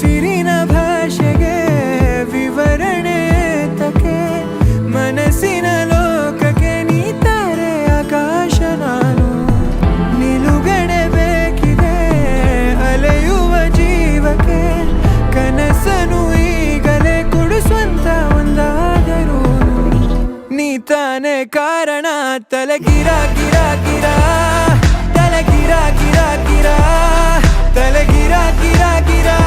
ಉಸಿರಿನ ಭಾಷೆಗೆ ವಿವರಣೆ ತಕೆ ಮನಸ್ಸಿನ ಲೋಕಕ್ಕೆ ನೀ ತಾರೆ ಆಕಾಶ ನಾನು ನಿಲುಗಡೆ ಬೇಕಿದೆ ಅಲೆಯುವ ಜೀವಕ್ಕೆ ಕನಸನು ಈಗಲೇ ಕೊಡು ಸ್ವಂತ ಒಂದಾದರೂ ನೀ ತಾನೇ ಕಾರಣ ತಲೆ ಗಿರಾ ಗಿರಾ ಗಿರಾ ತಲೆ ಗಿರಾ ಗಿರಾ ಗಿರಾ ತಲೆ ಗಿರಾ ಗಿರಾ ಗಿರಾ